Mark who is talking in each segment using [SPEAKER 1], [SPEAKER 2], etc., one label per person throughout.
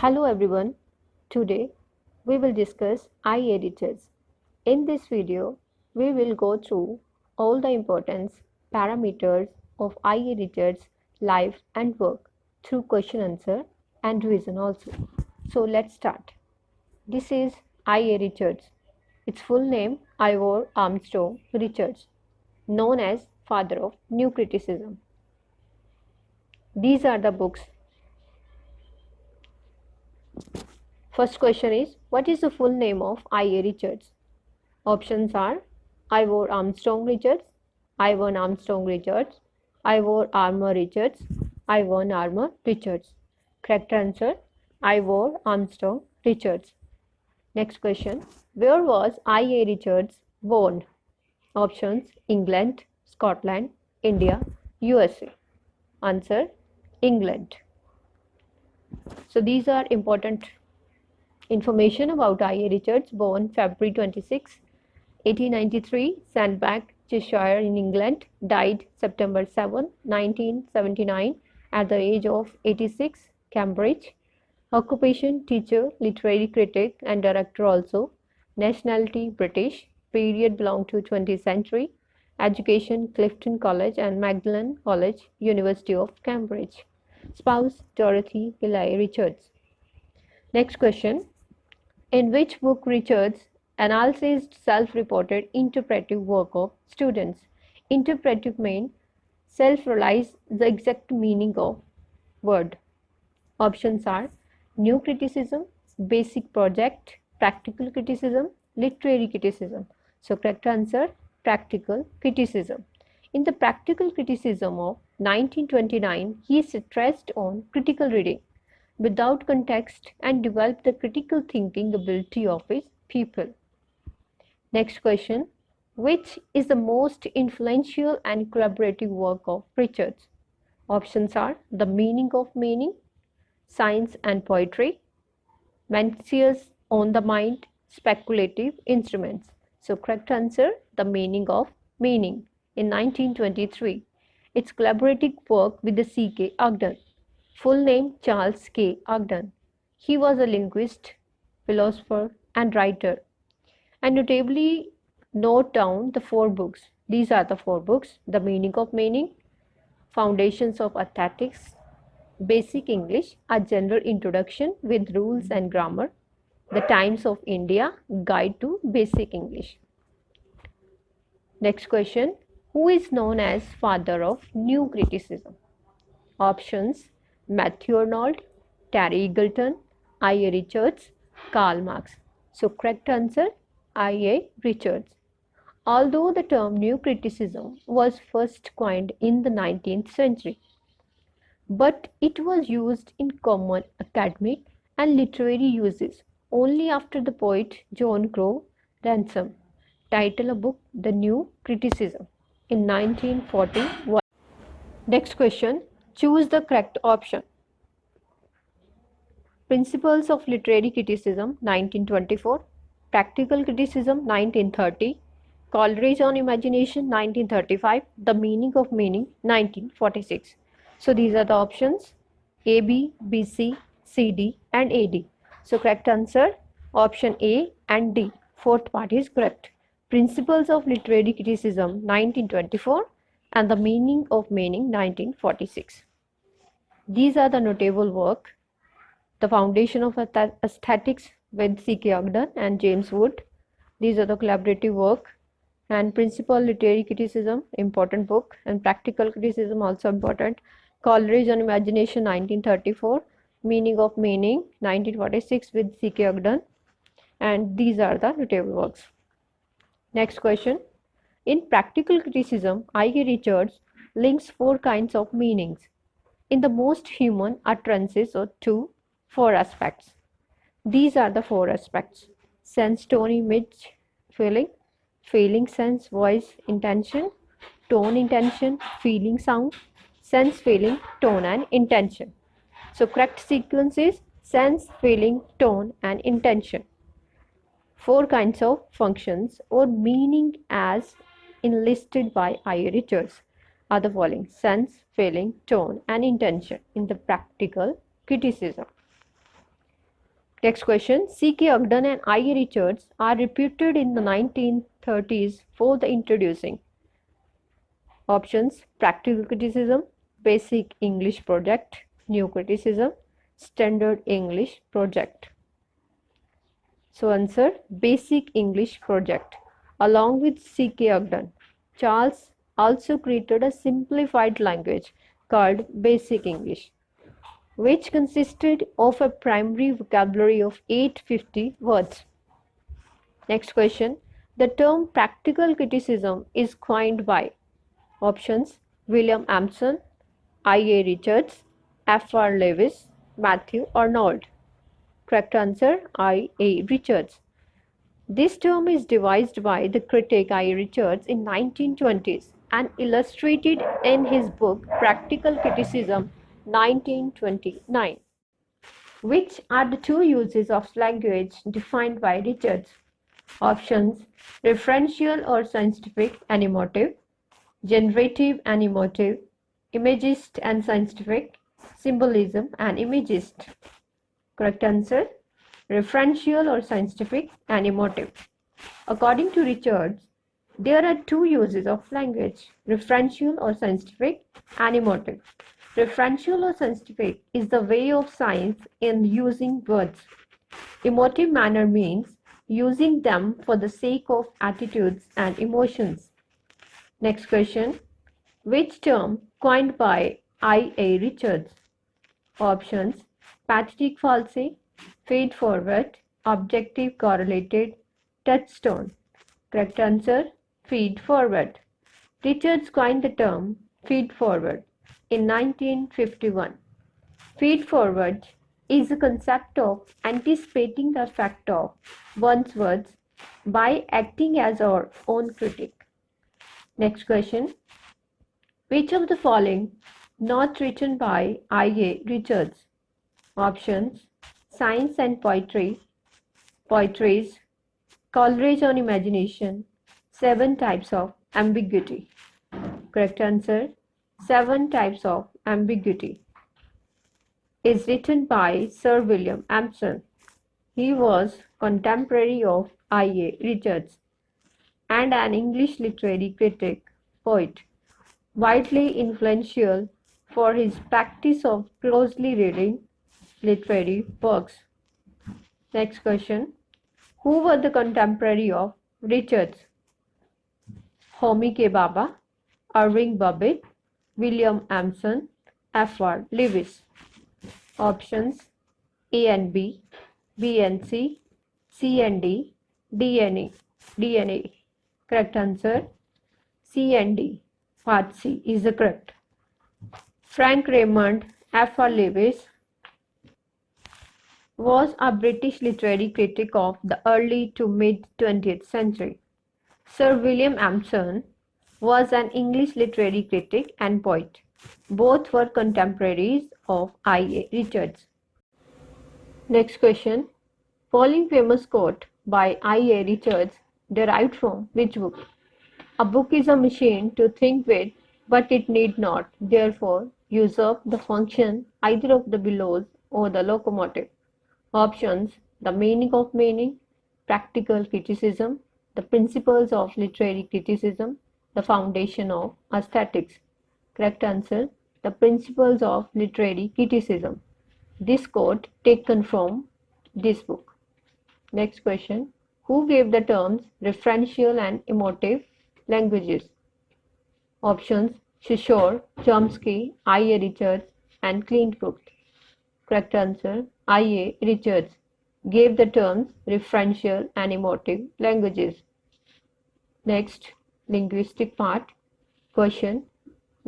[SPEAKER 1] Hello everyone. Today we will discuss iEditors. In this video, we will go through all the importance parameters of iEditors life and work through question answer and revision also. So let's start. This is iEditors. Its full name Ivor Armstrong Richards, known as father of new criticism. These are the books. First question is, what is the full name of I.A. Richards? Options are Ivor Armstrong Richards, Ivan Armstrong Richards, Ivor Armour Richards, Ivan Armour Richards. Correct answer, Ivor Armstrong Richards. Next question, where was I.A. Richards born? Options, England, Scotland, India, USA. Answer, England. So these are important information about I.A. Richards, born February 26, 1893, Sandbach, Cheshire in England, died September 7, 1979 at the age of 86, Cambridge. Occupation, teacher, literary critic and director also. Nationality, British. Period belong to 20th century. Education, Clifton College and Magdalen College, University of Cambridge. Spouse, Dorothy Pillai Richards. Next question. In which book Richards analyzed self-reported interpretive work of students? Interpretive means self-realize the exact meaning of word. Options are New Criticism, Basic Project, Practical Criticism, Literary Criticism. So correct answer, Practical Criticism. In the Practical Criticism of 1929, he stressed on critical reading without context and developed the critical thinking ability of his people. Next question, which is the most influential and collaborative work of Richards? Options are The Meaning of Meaning, Science and Poetry, Mencius on the Mind, Speculative Instruments. So correct answer, The Meaning of Meaning in 1923. Its collaborative work with the C.K. Ogden. Full name Charles K. Ogden. He was a linguist, philosopher and writer. And notably note down the 4 books. These are the 4 books: The Meaning of Meaning, Foundations of Aesthetics, Basic English, A General Introduction with Rules and Grammar, The Times of India, Guide to Basic English. Next question, who is known as father of new criticism? Options, Matthew Arnold, Terry Eagleton, I.A. Richards, Karl Marx. So correct answer, I.A. Richards. Although the term new criticism was first coined in the 19th century, but it was used in common academic and literary uses only after the poet John Crow Ransom titled a book The New Criticism in 1941. Next question, choose the correct option. Principles of Literary Criticism 1924, Practical Criticism 1930, Coleridge on Imagination 1935, The Meaning of Meaning 1946. So these are the options A, B, B, C, C, D and A, D. So correct answer, option A and D. Fourth part is correct. Principles of Literary Criticism 1924 and The Meaning of Meaning 1946. These are the notable work. The Foundation of Aesthetics with C.K. Ogden and James Wood. These are the collaborative work. And Principal Literary Criticism, important book. And Practical Criticism, also important. Coleridge on Imagination 1934, Meaning of Meaning 1946 with C.K. Ogden. And these are the notable works. Next question. In Practical Criticism, I.A. Richards links 4 kinds of meanings in the most human utterances or 4 aspects. These are the 4 aspects: sense, tone, image, feeling, feeling, sense, voice, intention, tone, intention, feeling, sound, sense, feeling, tone and intention. So correct sequence is sense, feeling, tone and intention. 4 kinds of functions or meaning as enlisted by I.A. Richards are the following: sense, feeling, tone and intention in the Practical Criticism. Next question. C.K. Ogden and I.A. Richards are reputed in the 1930s for the introducing options: practical criticism, basic English project, new criticism, standard English project. So answer, basic English project. Along with C.K. Ogden, Charles also created a simplified language called Basic English, which consisted of a primary vocabulary of 850 words. Next question. The term practical criticism is coined by options: William Ampson, I.A. Richards, F.R. Lewis, Matthew Arnold. Correct answer, I.A. Richards. This term is devised by the critic I.A. Richards in 1920s and illustrated in his book Practical Criticism 1929. Which are the two uses of language defined by Richards? Options: referential or scientific and emotive, generative and emotive, imagist and scientific, symbolism and imagist. Correct answer, referential or scientific and emotive. According to Richards, there are two uses of language: referential or scientific and emotive. Referential or scientific is the way of science in using words. Emotive manner means using them for the sake of attitudes and emotions. Next question. Which term coined by I.A. Richards? Options: pathetic false, feed forward, objective correlated, touchstone. Correct answer, feed forward. Richards coined the term feed forward in 1951. Feed forward is a concept of anticipating the effect of one's words by acting as our own critic. Next question. Which of the following not written by I.A. Richards? Options: Science and Poetry, Poetries, Coleridge on Imagination, Seven Types of Ambiguity. Correct answer, Seven Types of Ambiguity is written by Sir William Ampson. He was contemporary of I.A. Richards and an English literary critic, poet, widely influential for his practice of closely reading literary works. Next question. Who were the contemporary of Richards? Homi K. Bhabha, Irving Babbitt, William Ampson, F.R. Lewis. Options: A and B, B and C, C and D, D and E. D and E. Correct answer, C and D. Part C is the correct. Frank Raymond, F.R. Lewis was a British literary critic of the early to mid 20th century. Sir William Ampson was an English literary critic and poet. Both were contemporaries of I.A. Richards. Next question. Following famous quote by I.A. Richards derived from which book? A book is a machine to think with, but it need not, therefore, usurp the function either of the bellows or the locomotive. Options: The Meaning of Meaning, Practical Criticism, The Principles of Literary Criticism, The Foundation of Aesthetics. Correct answer: The Principles of Literary Criticism. This quote taken from this book. Next question. Who gave the terms referential and emotive languages? Options: Shishore, Chomsky, I.A. Richards, and Clint Cook. Correct answer: I.A. Richards gave the terms referential and emotive languages. Next, linguistic part. Question.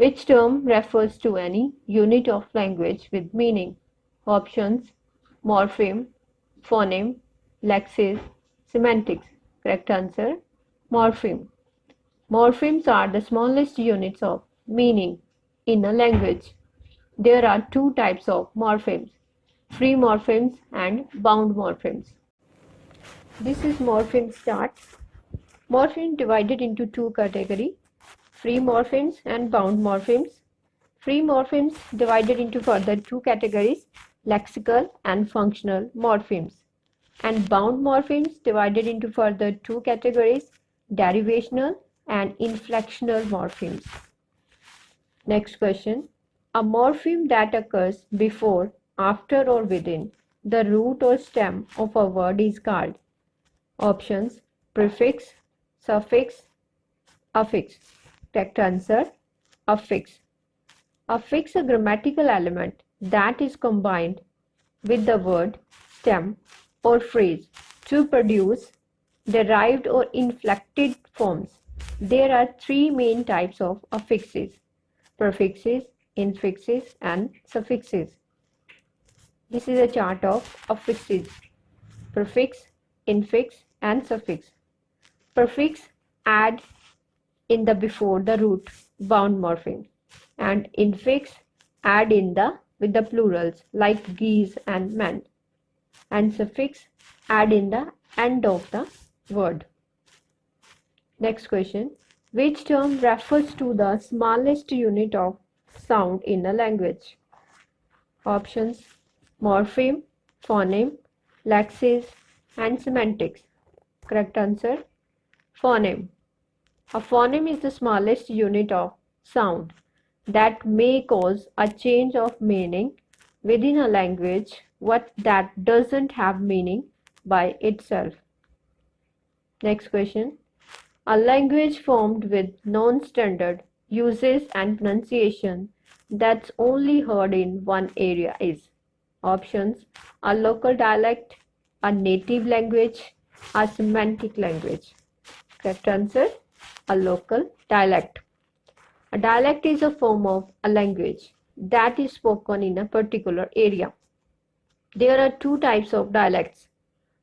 [SPEAKER 1] Which term refers to any unit of language with meaning? Options: morpheme, phoneme, lexis, semantics. Correct answer: morpheme. Morphemes are the smallest units of meaning in a language. There are two types of morphemes: free morphemes and bound morphemes. This is morpheme chart. Morpheme divided into two categories: free morphemes and bound morphemes. Free morphemes divided into further two categories: lexical and functional morphemes. And bound morphemes divided into further two categories, derivational and inflectional morphemes. Next question. A morpheme that occurs before, after or within the root or stem of a word is called. Options: prefix, suffix, affix. Correct answer: affix. Affix a grammatical element that is combined with the word, stem, or phrase to produce derived or inflected forms. There are three main types of affixes: prefixes, infixes, and suffixes. This is a chart of affixes: prefix, infix, and suffix. Prefix add in the before the root bound morpheme, and infix add in the with the plurals like geese and men, and suffix add in the end of the word. Next question. Which term refers to the smallest unit of sound in a language? Options: morpheme, phoneme, lexis, and semantics. Correct answer: phoneme. A phoneme is the smallest unit of sound that may cause a change of meaning within a language what that doesn't have meaning by itself. Next question. A language formed with non-standard uses and pronunciation that's only heard in one area is. Options: a local dialect, a native language, a semantic language. Correct answer: a local dialect. A dialect is a form of a language that is spoken in a particular area. There are two types of dialects: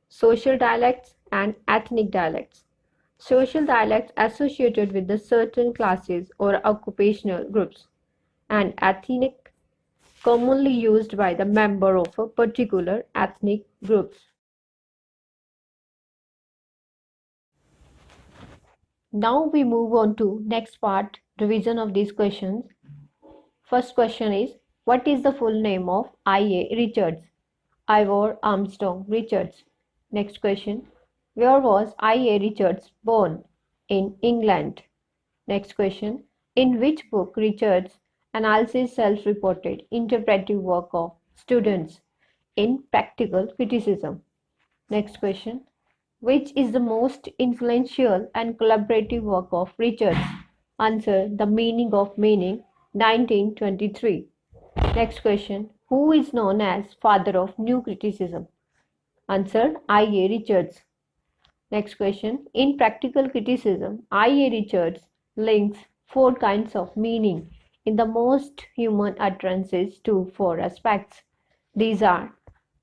[SPEAKER 1] social dialects and ethnic dialects. Social dialects associated with the certain classes or occupational groups, and ethnic commonly used by the member of a particular ethnic groups. Now we move on to next part, revision of these questions. First question is, what is the full name of I.A. Richards? Ivor Armstrong Richards. Next question, where was I.A. Richards born? In England. Next question, in which book Richards analyzes self-reported interpretive work of students? In Practical Criticism. Next question, which is the most influential and collaborative work of Richards? Answer: The Meaning of Meaning, 1923. Next question, who is known as father of new criticism? Answer: I.A. Richards. Next question, in Practical Criticism, I.A. Richards links four kinds of meaning in the most human utterances to four aspects. These are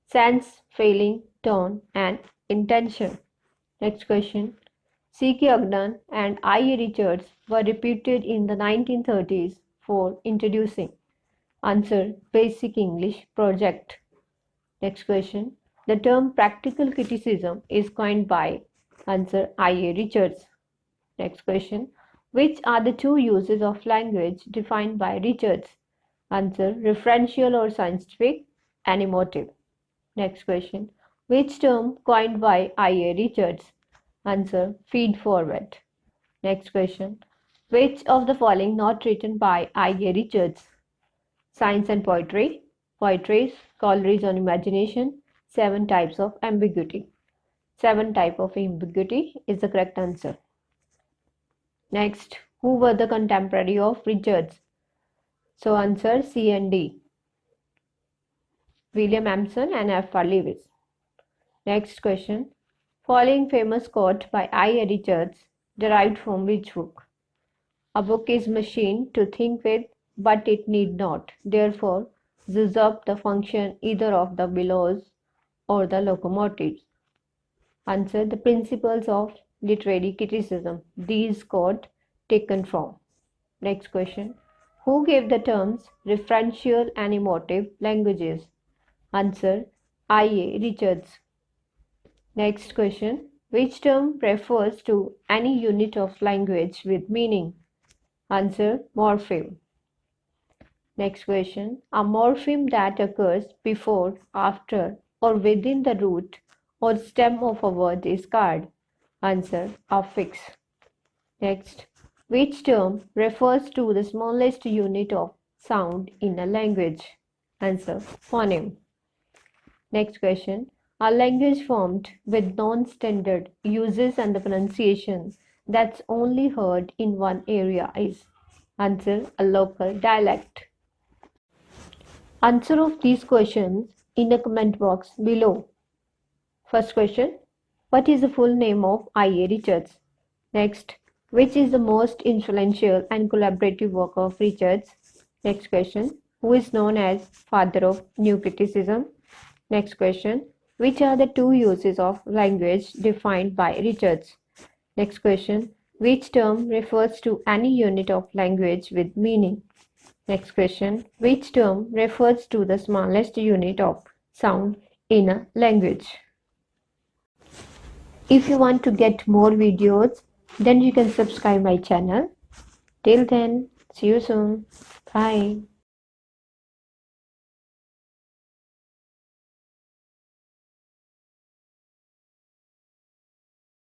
[SPEAKER 1] sense, feeling, tone, and intention. Next question, C.K. Ogden and I.A. Richards were reputed in the 1930s for introducing. Answer: Basic English Project. Next question, the term practical criticism is coined by. Answer: I.A. Richards. Next question, which are the two uses of language defined by Richards? Answer: referential or scientific, and emotive. Next question, which term coined by I.A. Richards? Answer: feed forward. Next question, which of the following not written by I.A. Richards? Science and Poetry, Poetry, Collieries on Imagination, Seven Types of Ambiguity. Seven type of ambiguity is the correct answer. Next, who were the contemporary of Richards? So answer: C and D. William Emerson and F. R. Lewis. Next question, following famous quote by I.A. Richards derived from which book? A book is machine to think with, but it need not, therefore usurp the function either of the bellows or the locomotives. Answer: The Principles of Literary Criticism. These quote taken from. Next question, who gave the terms referential and emotive languages? Answer: I.A. Richards. Next question, which term refers to any unit of language with meaning? Answer: morpheme. Next question, a morpheme that occurs before, after, or within the root or stem of a word is card? Answer: affix. Next, which term refers to the smallest unit of sound in a language? Answer: phoneme. Next question. A language formed with non-standard uses and the pronunciation that's only heard in one area is? Answer: a local dialect. Answer of these questions in the comment box below. First question. What is the full name of I.A. Richards? Next. Which is the most influential and collaborative work of Richards? Next question. Who is known as father of new criticism? Next question. Which are the two uses of language defined by Richards? Next question. Which term refers to any unit of language with meaning? Next question. Which term refers to the smallest unit of sound in a language? If you want to get more videos, then you can subscribe my channel. Till then, see you soon. Bye.